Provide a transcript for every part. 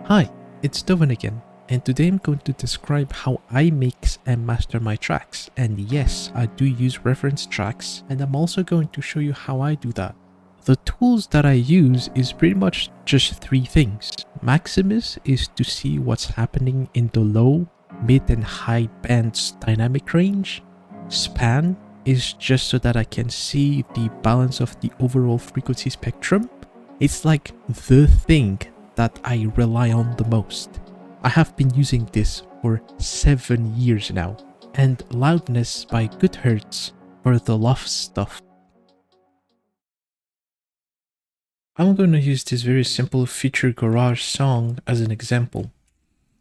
Hi, it's TOavn again, and today I'm going to describe how I mix and master my tracks. And yes, I do use reference tracks, and I'm also going to show you how I do that. The tools that I use is pretty much just three things. Maximus is to see what's happening in the low, mid and high bands dynamic range. Span is just so that I can see the balance of the overall frequency spectrum. It's like the thing that I rely on the most. I have been using this for 7 years now. And loudness by Goodhertz for the love stuff. I'm going to use this very simple feature garage song as an example.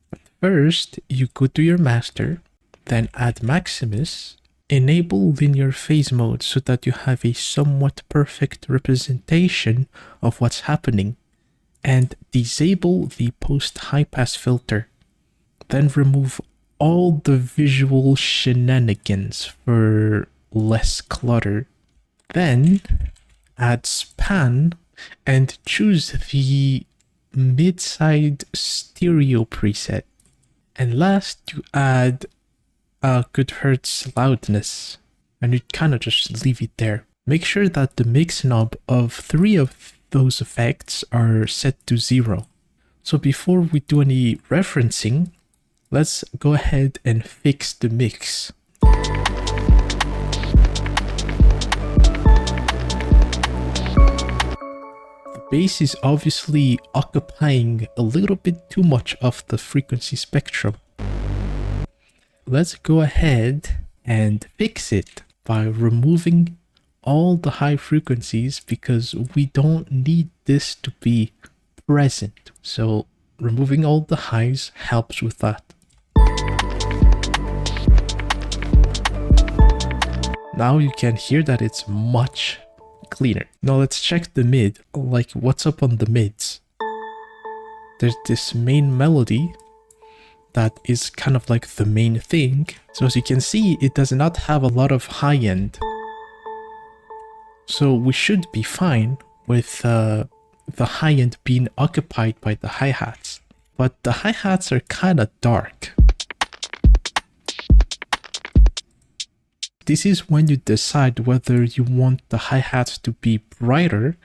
But first, you go to your master, then add Maximus, enable linear phase mode so that you have a somewhat perfect representation of what's happening, and disable the post high pass filter. Then remove all the visual shenanigans for less clutter. Then add span and choose the mid-side stereo preset. And last, you add a Goodhertz loudness, and you kind of just leave it there. Make sure that the mix knob of 3 of those effects are set to 0. So before we do any referencing, let's go ahead and fix the mix. The bass is obviously occupying a little bit too much of the frequency spectrum. Let's go ahead and fix it by removing all the high frequencies because we don't need this to be present. So removing all the highs helps with that. Now you can hear that it's much cleaner. Now let's check the mid, like what's up on the mids. There's this main melody that is kind of like the main thing. So as you can see, it does not have a lot of high end. So we should be fine with the high end being occupied by the hi-hats. But the hi-hats are kind of dark. This is when you decide whether you want the hi-hats to be brighter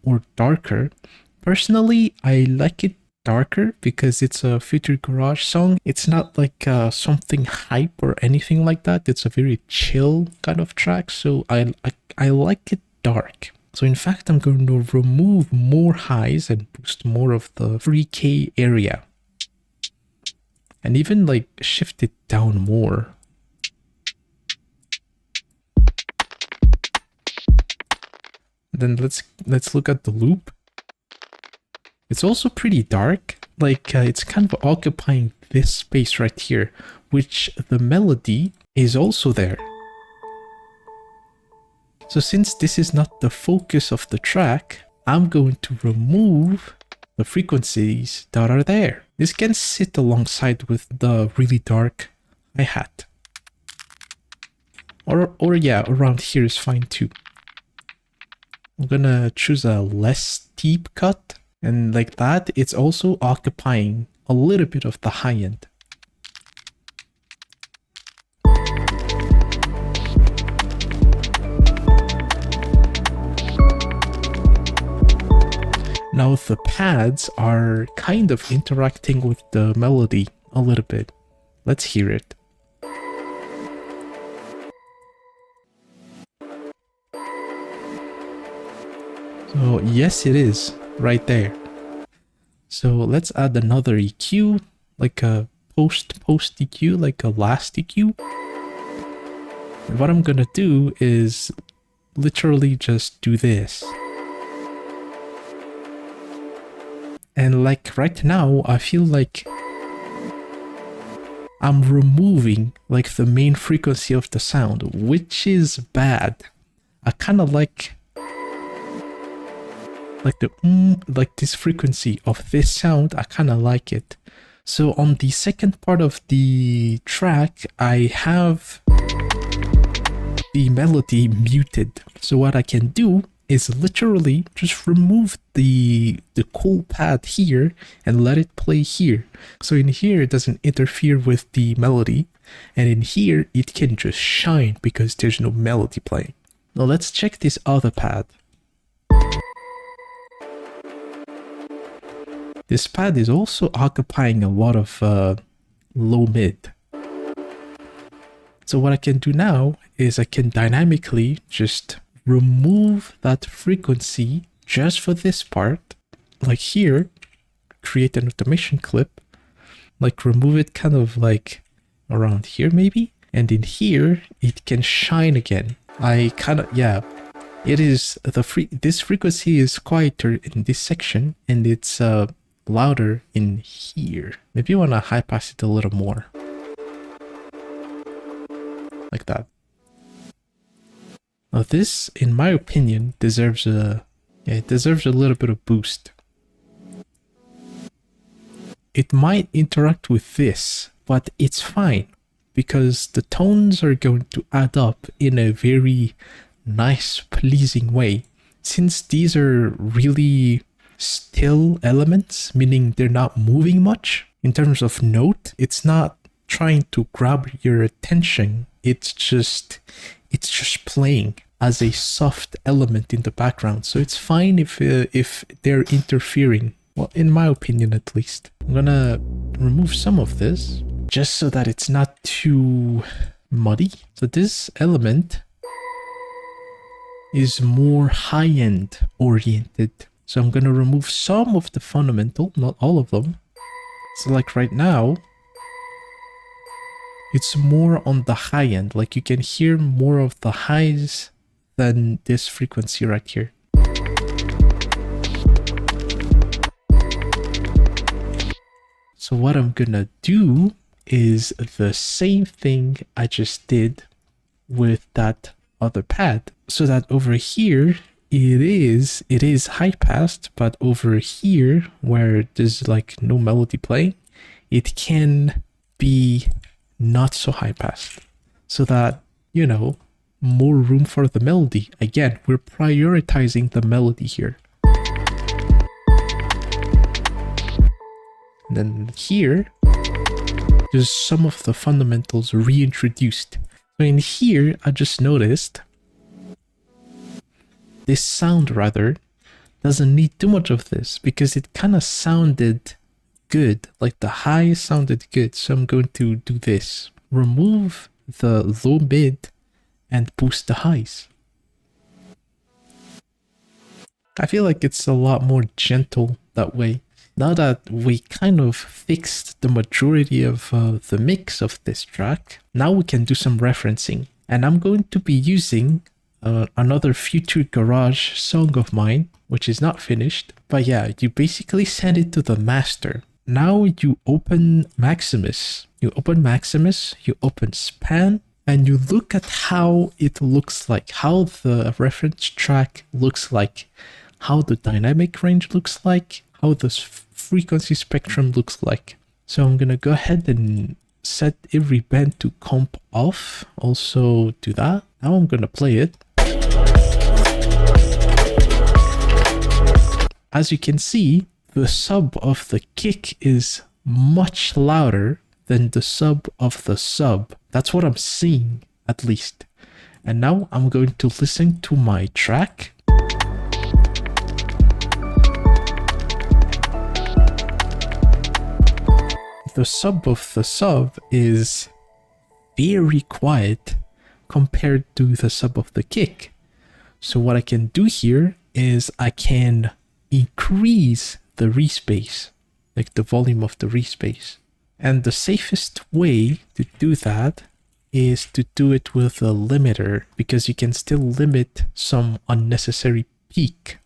or darker. Personally, I like it darker because it's a feature garage song. It's not like something hype or anything like that. It's a very chill kind of track, so I like it dark. So in fact, I'm going to remove more highs and boost more of the 3K area. And even like shift it down more. Then let's look at the loop. It's also pretty dark, like it's kind of occupying this space right here, which the melody is also there. So since this is not the focus of the track, I'm going to remove the frequencies that are there. This can sit alongside with the really dark hi-hat. Or yeah, around here is fine too. I'm gonna choose a less steep cut, and like that, it's also occupying a little bit of the high end. Now the pads are kind of interacting with the melody a little bit. Let's hear it. So yes, it is right there. So let's add another EQ, like a post EQ, like a last EQ. And what I'm gonna do is literally just do this. And like right now, I feel like I'm removing like the main frequency of the sound, which is bad. I kind of like the like this frequency of this sound. I kind of like it. So on the second part of the track, I have the melody muted. So what I can do is literally just remove the cool pad here and let it play here. So in here it doesn't interfere with the melody, and in here it can just shine because there's no melody playing. Now let's check this other pad. This pad is also occupying a lot of low mid. So what I can do now is I can dynamically just remove that frequency just for this part, like here, create an automation clip, like remove it kind of like around here maybe, and in here it can shine again. It is this frequency is quieter in this section, and it's louder in here. Maybe you want to high pass it a little more, like that. Now this, in my opinion, deserves a little bit of boost. It might interact with this, but it's fine because the tones are going to add up in a very nice, pleasing way. Since these are really still elements, meaning they're not moving much in terms of note, it's not trying to grab your attention. It's just playing as a soft element in the background. So it's fine if they're interfering. Well, in my opinion, at least. I'm gonna remove some of this just so that it's not too muddy. So this element is more high-end oriented. So I'm gonna remove some of the fundamental, not all of them. So like right now, it's more on the high end. Like you can hear more of the highs than this frequency right here. So what I'm gonna do is the same thing I just did with that other pad, so that over here it is high passed, but over here where there's like no melody playing, it can be not so high passed, so that, you know, more room for the melody. Again, we're prioritizing the melody here. And then here, there's some of the fundamentals reintroduced. So in here, I just noticed this sound rather doesn't need too much of this because it kind of sounded good, like the high sounded good. So I'm going to do this, remove the low mid and boost the highs. I feel like it's a lot more gentle that way. Now that we kind of fixed the majority of the mix of this track, now we can do some referencing. And I'm going to be using another future garage song of mine, which is not finished. But yeah, you basically send it to the master. Now you open Maximus, you open Span, and you look at how it looks like, how the reference track looks like, how the dynamic range looks like, how the frequency spectrum looks like. So I'm gonna go ahead and set every band to comp off. Also do that. Now I'm gonna play it. As you can see, the sub of the kick is much louder than the sub of the sub. That's what I'm seeing, at least. And now I'm going to listen to my track. The sub of the sub is very quiet compared to the sub of the kick. So what I can do here is I can increase the respace, like the volume of the respace. And the safest way to do that is to do it with a limiter, because you can still limit some unnecessary peak.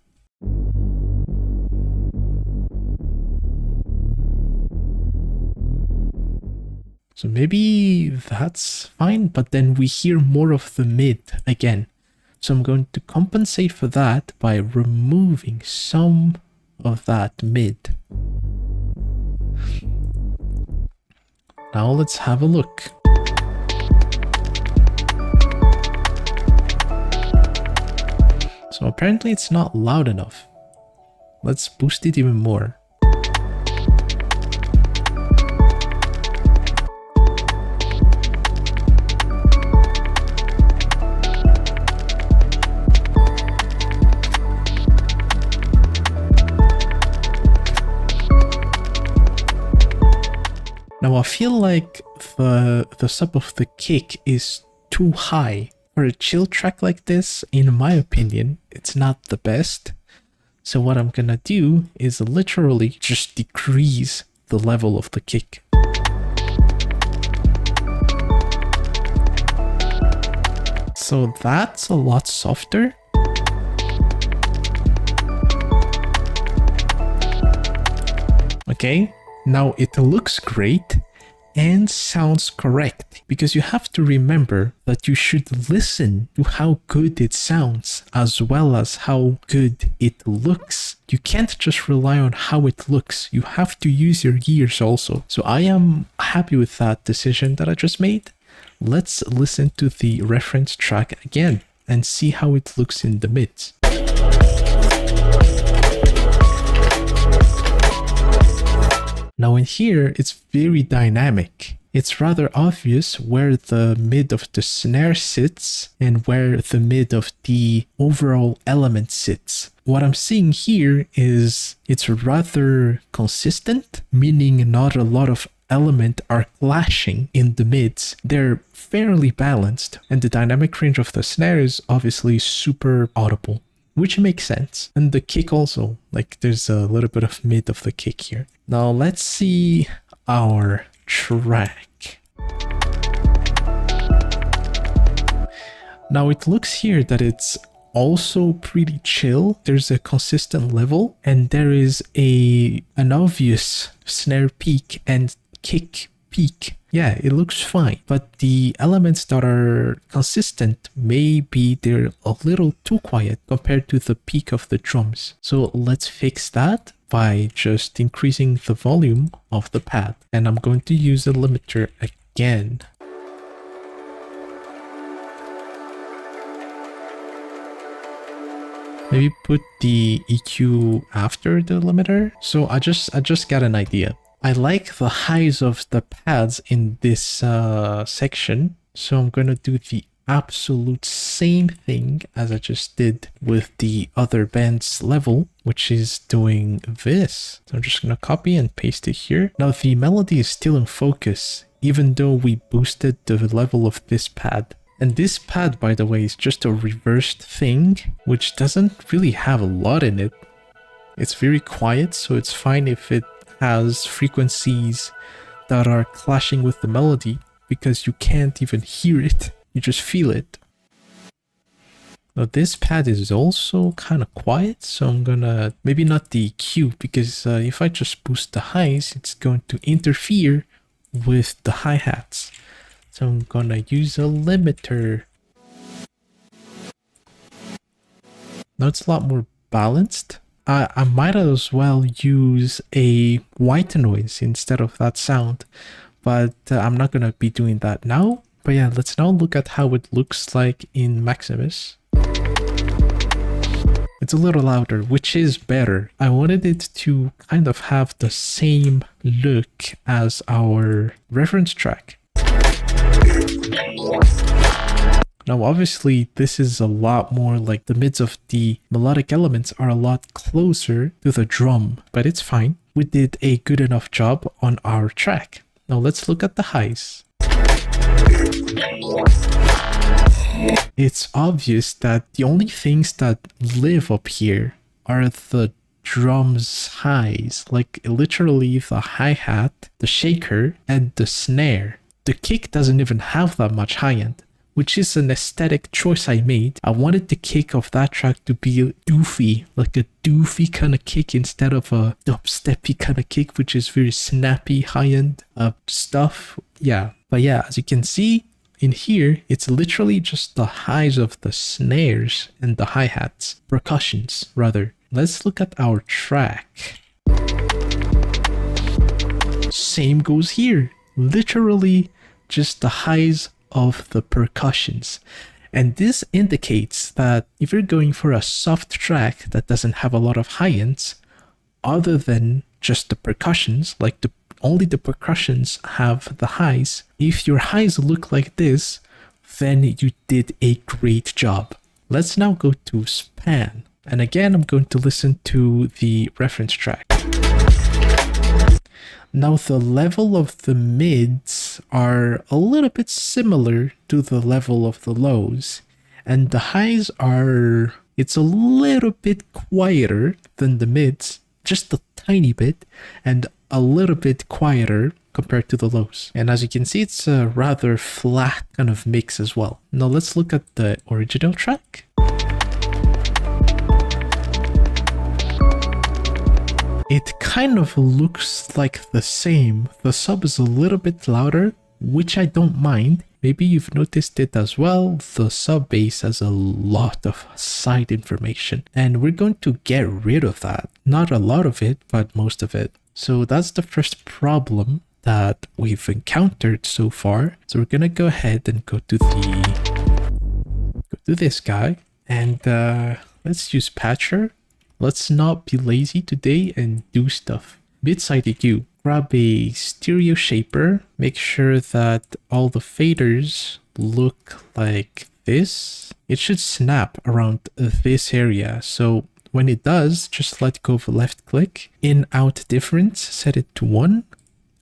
So maybe that's fine, but then we hear more of the mid again. So I'm going to compensate for that by removing some of that mid. Now let's have a look. So So apparently it's not loud enough. Let's boost it even more. Now I feel like the sub of the kick is too high. For a chill track like this, in my opinion, it's not the best. So what I'm gonna do is literally just decrease the level of the kick. So that's a lot softer. Okay, now it looks great and sounds correct, because you have to remember that you should listen to how good it sounds as well as how good it looks. You can't just rely on how it looks, you have to use your ears also. So I am happy with that decision that I just made. Let's listen to the reference track again and see how it looks in the mids. Now in here, it's very dynamic. It's rather obvious where the mid of the snare sits and where the mid of the overall element sits. What I'm seeing here is it's rather consistent, meaning not a lot of element are clashing in the mids. They're fairly balanced, and the dynamic range of the snare is obviously super audible, which makes sense. And the kick also, like there's a little bit of mid of the kick here. Now let's see our track. Now it looks here that it's also pretty chill. There's a consistent level and there is an obvious snare peak and kick peak. Yeah, it looks fine, but the elements that are consistent, maybe they're a little too quiet compared to the peak of the drums. So let's fix that by just increasing the volume of the pad. And I'm going to use a limiter again. Maybe put the EQ after the limiter. So I just got an idea. I like the highs of the pads in this section, so I'm going to do the absolute same thing as I just did with the other band's level, which is doing this. So I'm just going to copy and paste it here. Now the melody is still in focus, even though we boosted the level of this pad. And this pad, by the way, is just a reversed thing, which doesn't really have a lot in it. It's very quiet, so it's fine if it has frequencies that are clashing with the melody, because you can't even hear it, you just feel it. Now this pad is also kind of quiet, so I'm gonna maybe not the EQ, because if I just boost the highs, it's going to interfere with the hi-hats. So I'm gonna use a limiter. Now it's a lot more balanced. I might as well use a white noise instead of that sound, but I'm not going to be doing that now. But yeah, let's now look at how it looks like in Maximus. It's a little louder, which is better. I wanted it to kind of have the same look as our reference track. Now obviously this is a lot more like the mids of the melodic elements are a lot closer to the drum, but it's fine. We did a good enough job on our track. Now let's look at the highs. It's obvious that the only things that live up here are the drums highs, like literally the hi-hat, the shaker, and the snare. The kick doesn't even have that much high end, which is an aesthetic choice I made. I wanted the kick of that track to be doofy, like a doofy kind of kick instead of a dubsteppy kind of kick, which is very snappy, high-end stuff. Yeah, but yeah, as you can see in here, it's literally just the highs of the snares and the hi-hats, percussions rather. Let's look at our track. Same goes here. Literally just the highs of the percussions. And this indicates that if you're going for a soft track that doesn't have a lot of high-ends, other than just the percussions, like only the percussions have the highs, if your highs look like this, then you did a great job. Let's now go to span. And again, I'm going to listen to the reference track. Now the level of the mids are a little bit similar to the level of the lows. And the highs are, it's a little bit quieter than the mids, just a tiny bit, and a little bit quieter compared to the lows. And as you can see, it's a rather flat kind of mix as well. Now let's look at the original track. It kind of looks like the same. The sub is a little bit louder, which I don't mind. Maybe you've noticed it as well. The sub bass has a lot of side information, and we're going to get rid of that. Not a lot of it, but most of it. So that's the first problem that we've encountered so far. So we're gonna go ahead and go to this guy, and let's use patcher. Let's not be lazy today and do stuff. Mid-side EQ. Grab a stereo shaper. Make sure that all the faders look like this. It should snap around this area. So when it does, just let go of left click. In out difference, set it to 1.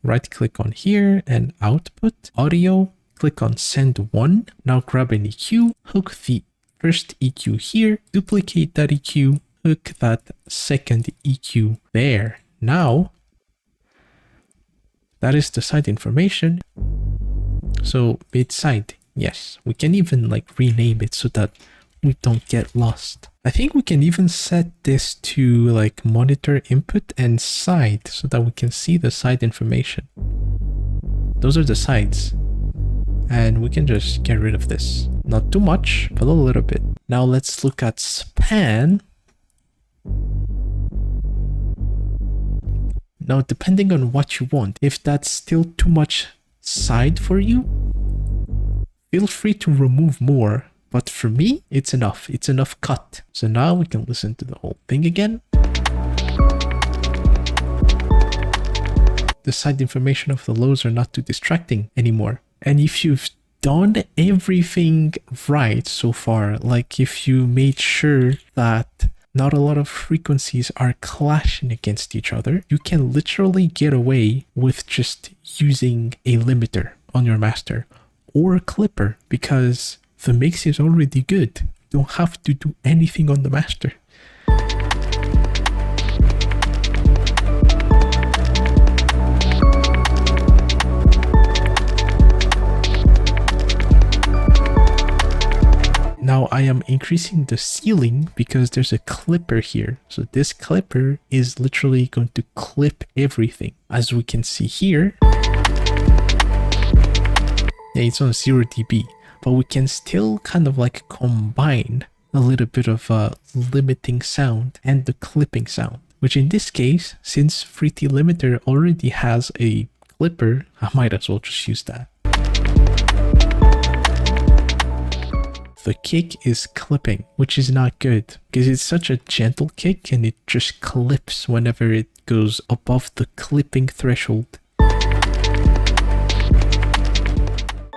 Right click on here and output. Audio, click on send 1. Now grab an EQ, hook the first EQ here, duplicate that EQ, hook that second EQ there. Now, that is the side information. So mid-side, yes. We can even like rename it so that we don't get lost. I think we can even set this to like monitor input and side so that we can see the side information. Those are the sides. And we can just get rid of this. Not too much, but a little bit. Now let's look at span. Now, depending on what you want, if that's still too much side for you, feel free to remove more. But for me, it's enough. It's enough cut. So now we can listen to the whole thing again. The side information of the lows are not too distracting anymore. And if you've done everything right so far, like if you made sure that not a lot of frequencies are clashing against each other, you can literally get away with just using a limiter on your master or a clipper because the mix is already good. You don't have to do anything on the master. Now I am increasing the ceiling because there's a clipper here. So this clipper is literally going to clip everything. As we can see here, yeah, it's on 0 dB, but we can still kind of like combine a little bit of a limiting sound and the clipping sound, which in this case, since FreeT Limiter already has a clipper, I might as well just use that. The kick is clipping, which is not good because it's such a gentle kick and it just clips whenever it goes above the clipping threshold.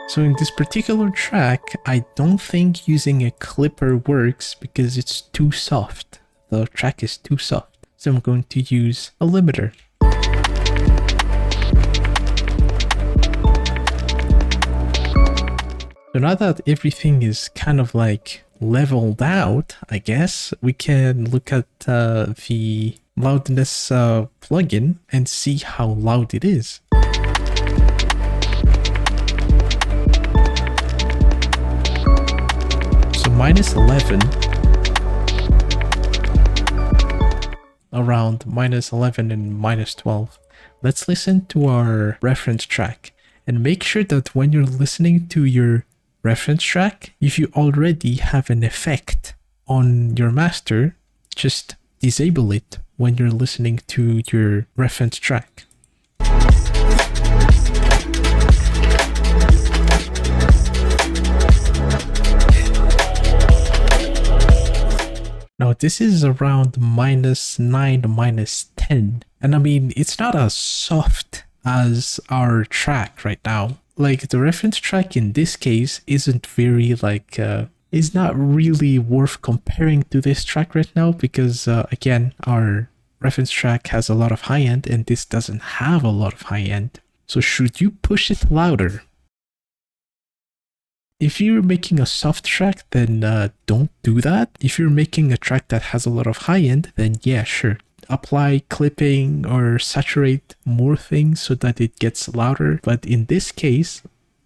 So in this particular track, I don't think using a clipper works because it's too soft. The track is too soft. So I'm going to use a limiter. So now that everything is kind of like leveled out, I guess, we can look at the loudness plugin and see how loud it is. So -11, around -11 and -12. Let's listen to our reference track and make sure that when you're listening to your reference track, if you already have an effect on your master, just disable it when you're listening to your reference track. this is around -9, -10. And I mean, it's not as soft as our track right now. Like the reference track in this case isn't very like, is not really worth comparing to this track right now because again, our reference track has a lot of high end and this doesn't have a lot of high end. So should you push it louder? If you're making a soft track, then don't do that. If you're making a track that has a lot of high end, then yeah, sure. Apply clipping or saturate more things so that it gets louder. But in this case,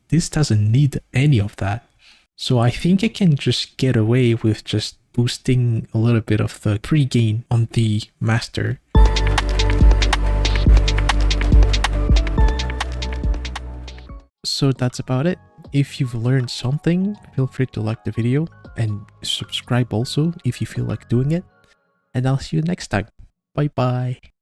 this doesn't need any of that. So I think I can just get away with just boosting a little bit of the pre-gain on the master. So that's about it. If you've learned something, feel free to like the video and subscribe also if you feel like doing it. And I'll see you next time. Bye bye.